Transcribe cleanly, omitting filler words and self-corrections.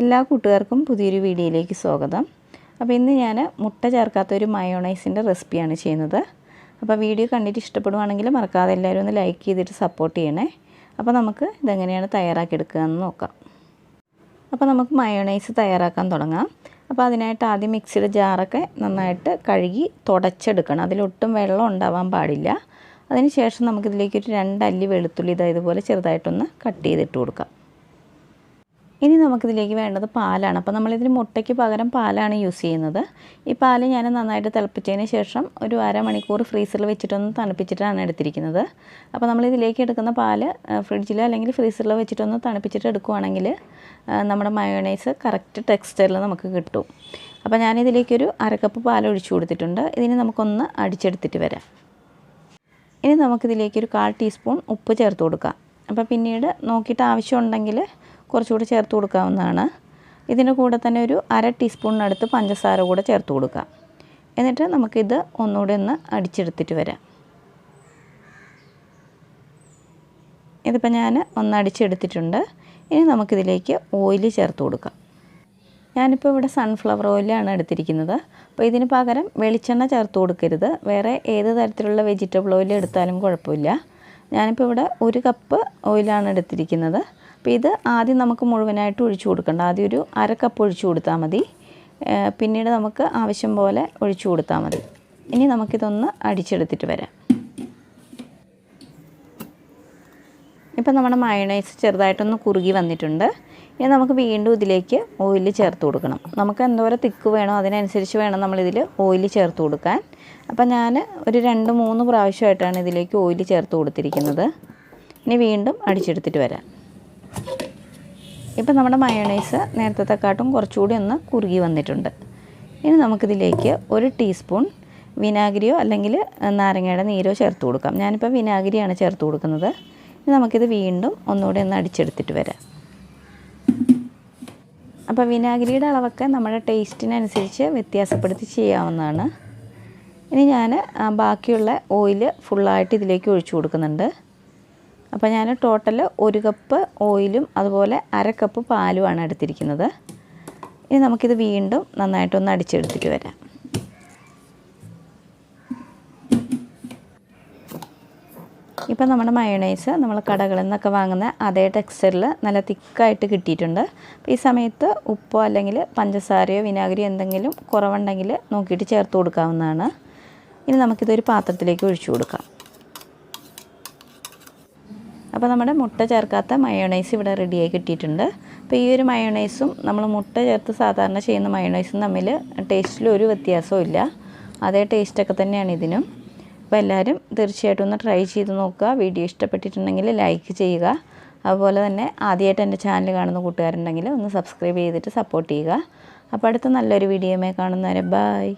എല്ലാ കൂട്ടുകാർക്കും പുതിയൊരു വീഡിയോയിലേക്ക് സ്വാഗതം. അപ്പോൾ ഇന്ന് ഞാൻ മുട്ട ചേർക്കാത്ത ഒരു മയോണൈസിൻ്റെ റെസിപ്പിയാണ് ചെയ്യുന്നത്. അപ്പോൾ വീഡിയോ കണ്ടിട്ട് ഇഷ്ടപ്പെടുവാണെങ്കിൽ മറക്കാതെ എല്ലാവരും ഒന്ന് ലൈക്ക് ചെയ്തിട്ട് സപ്പോർട്ട് ചെയ്യണേ. അപ്പോൾ നമുക്ക് ഇതെങ്ങനെയാണ് തയ്യാറാക്കിയെടുക്കുക എന്ന് നോക്കാം. അപ്പോൾ നമുക്ക് മയോണൈസ് തയ്യാറാക്കാൻ തുടങ്ങാം. അപ്പോൾ അതിനായിട്ട് ആദ്യം മിക്സിയുടെ ജാറൊക്കെ നന്നായിട്ട് കഴുകി തുടച്ചെടുക്കണം. അതിലൊട്ടും വെള്ളം ഉണ്ടാവാൻ പാടില്ല. അതിന് ശേഷം നമുക്കിതിലേക്ക് ഒരു 2 അല്ലി വെളുത്തുള്ളി ഇതുപോലെ ചെറുതായിട്ടൊന്ന് കട്ട് ചെയ്തിട്ട് കൊടുക്കാം. ഇനി നമുക്കിതിലേക്ക് വേണ്ടത് പാലാണ്. അപ്പോൾ നമ്മളിതിന് മുട്ടയ്ക്ക് പകരം പാലാണ് യൂസ് ചെയ്യുന്നത്. ഈ പാൽ ഞാൻ നന്നായിട്ട് തിളപ്പിച്ചതിന് ശേഷം ഒരു അരമണിക്കൂർ ഫ്രീസറിൽ വെച്ചിട്ടൊന്ന് തണുപ്പിച്ചിട്ടാണ് എടുത്തിരിക്കുന്നത്. അപ്പോൾ നമ്മളിതിലേക്ക് എടുക്കുന്ന പാൽ ഫ്രിഡ്ജിലോ അല്ലെങ്കിൽ ഫ്രീസറിലോ വെച്ചിട്ടൊന്ന് തണുപ്പിച്ചിട്ട് എടുക്കുകയാണെങ്കിൽ നമ്മുടെ മയോണൈസ് കറക്റ്റ് ടെക്സ്ചറിൽ നമുക്ക് കിട്ടും. അപ്പോൾ ഞാനിതിലേക്കൊരു 1/2 കപ്പ് പാൽ ഒഴിച്ചു കൊടുത്തിട്ടുണ്ട്. ഇതിന് നമുക്കൊന്ന് അടിച്ചെടുത്തിട്ട് വരാം. ഇനി നമുക്കിതിലേക്കൊരു 1/4 ടീസ്പൂൺ ഉപ്പ് ചേർത്ത് കൊടുക്കാം. അപ്പോൾ പിന്നീട് നോക്കിയിട്ട് ആവശ്യമുണ്ടെങ്കിൽ കുറച്ചുകൂടി ചേർത്ത് കൊടുക്കാവുന്നതാണ്. ഇതിൻ്റെ കൂടെ തന്നെ ഒരു 1/2 ടീസ്പൂണിനടുത്ത് പഞ്ചസാര കൂടെ ചേർത്ത് കൊടുക്കാം. എന്നിട്ട് നമുക്കിത് ഒന്നുകൂടി ഒന്ന് അടിച്ചെടുത്തിട്ട് വരാം. ഇതിപ്പോൾ ഞാൻ ഒന്ന് അടിച്ചെടുത്തിട്ടുണ്ട്. ഇനി നമുക്കിതിലേക്ക് ഓയിൽ ചേർത്ത് കൊടുക്കാം. ഞാനിപ്പോൾ ഇവിടെ സൺഫ്ലവർ ഓയിലാണ് എടുത്തിരിക്കുന്നത്. അപ്പോൾ ഇതിന് പകരം വെളിച്ചെണ്ണ ചേർത്ത് കൊടുക്കരുത്. വേറെ ഏത് തരത്തിലുള്ള വെജിറ്റബിൾ ഓയിൽ എടുത്താലും കുഴപ്പമില്ല. ഞാനിപ്പോൾ ഇവിടെ 1 കപ്പ് ഓയിലാണ് എടുത്തിരിക്കുന്നത്. അപ്പോൾ ഇത് ആദ്യം നമുക്ക് മുഴുവനായിട്ട് ഒഴിച്ചു കൊടുക്കണ്ട. ആദ്യം ഒരു 1/2 കപ്പ് ഒഴിച്ചു കൊടുത്താൽ മതി. പിന്നീട് നമുക്ക് ആവശ്യം പോലെ ഒഴിച്ചു കൊടുത്താൽ മതി. ഇനി നമുക്കിതൊന്ന് അടിച്ചെടുത്തിട്ട് വരാം. ഇപ്പം നമ്മുടെ മയോണൈസ് ചെറുതായിട്ടൊന്ന് കുറുകി വന്നിട്ടുണ്ട്. ഇനി നമുക്ക് വീണ്ടും ഇതിലേക്ക് ഓയിൽ ചേർത്ത് കൊടുക്കണം. നമുക്ക് എന്തോരം തിക്ക് വേണോ അതിനനുസരിച്ച് വേണം നമ്മളിതിൽ ഓയിൽ ചേർത്ത് കൊടുക്കാൻ. അപ്പം ഞാൻ ഒരു 2-3 പ്രാവശ്യമായിട്ടാണ് ഇതിലേക്ക് ഓയിൽ ചേർത്ത് കൊടുത്തിരിക്കുന്നത്. ഇനി വീണ്ടും അടിച്ചെടുത്തിട്ട് വരാം. ഇപ്പം നമ്മുടെ മയോണൈസ് നേരത്തെക്കാട്ടും കുറച്ചുകൂടി ഒന്ന് കുറുകി വന്നിട്ടുണ്ട്. ഇനി നമുക്കിതിലേക്ക് 1 ടീസ്പൂൺ വിനാഗിരിയോ അല്ലെങ്കിൽ നാരങ്ങയുടെ നീരോ ചേർത്ത് കൊടുക്കാം. ഞാനിപ്പോൾ വിനാഗിരിയാണ് ചേർത്ത് കൊടുക്കുന്നത്. ഇനി നമുക്കിത് വീണ്ടും ഒന്നുകൂടി ഒന്ന് അടിച്ചെടുത്തിട്ട് വരാം. അപ്പോൾ വിനാഗിരിയുടെ അളവൊക്കെ നമ്മുടെ ടേസ്റ്റിനനുസരിച്ച് വ്യത്യാസപ്പെടുത്തി ചെയ്യാവുന്നതാണ്. ഇനി ഞാൻ ബാക്കിയുള്ള ഓയിൽ ഫുള്ളായിട്ട് ഇതിലേക്ക് ഒഴിച്ചു കൊടുക്കുന്നുണ്ട്. അപ്പോൾ ഞാൻ ടോട്ടൽ 1 കപ്പ് ഓയിലും അതുപോലെ 1/2 കപ്പ് പാലുമാണ് എടുത്തിരിക്കുന്നത്. ഇനി നമുക്കിത് വീണ്ടും നന്നായിട്ടൊന്ന് അടിച്ചെടുത്തിട്ട് വരാം. ഇപ്പോൾ നമ്മുടെ മയോണൈസ് നമ്മൾ കടകളിൽ നിന്നൊക്കെ വാങ്ങുന്ന അതേ ടെക്സ്ചറിൽ നല്ല തിക്കായിട്ട് കിട്ടിയിട്ടുണ്ട്. അപ്പോൾ ഈ സമയത്ത് ഉപ്പോ അല്ലെങ്കിൽ പഞ്ചസാരയോ വിനാഗിരിയോ എന്തെങ്കിലും കുറവുണ്ടെങ്കിൽ നോക്കിയിട്ട് ചേർത്ത് കൊടുക്കാവുന്നതാണ്. ഇനി നമുക്കിതൊരു പാത്രത്തിലേക്ക് ഒഴിച്ചു കൊടുക്കാം. അപ്പോൾ നമ്മുടെ മുട്ട ചേർക്കാത്ത മയോണൈസ് ഇവിടെ റെഡിയായി കിട്ടിയിട്ടുണ്ട്. അപ്പോൾ ഈ ഒരു മയോണൈസും നമ്മൾ മുട്ട ചേർത്ത് സാധാരണ ചെയ്യുന്ന മയോണൈസും തമ്മിൽ ടേസ്റ്റിൽ ഒരു വ്യത്യാസവും ഇല്ല. അതേ ടേസ്റ്റൊക്കെ തന്നെയാണ് ഇതിനും. അപ്പോൾ എല്ലാവരും തീർച്ചയായിട്ടും ഒന്ന് ട്രൈ ചെയ്ത് നോക്കുക. വീഡിയോ ഇഷ്ടപ്പെട്ടിട്ടുണ്ടെങ്കിൽ ലൈക്ക് ചെയ്യുക. അതുപോലെ തന്നെ ആദ്യമായിട്ട് എൻ്റെ ചാനൽ കാണുന്ന കൂട്ടുകാരുണ്ടെങ്കിൽ ഒന്ന് സബ്സ്ക്രൈബ് ചെയ്തിട്ട് സപ്പോർട്ട് ചെയ്യുക. അപ്പോൾ അടുത്ത നല്ലൊരു വീഡിയോയുമായി കാണുന്നവരെ ബൈ.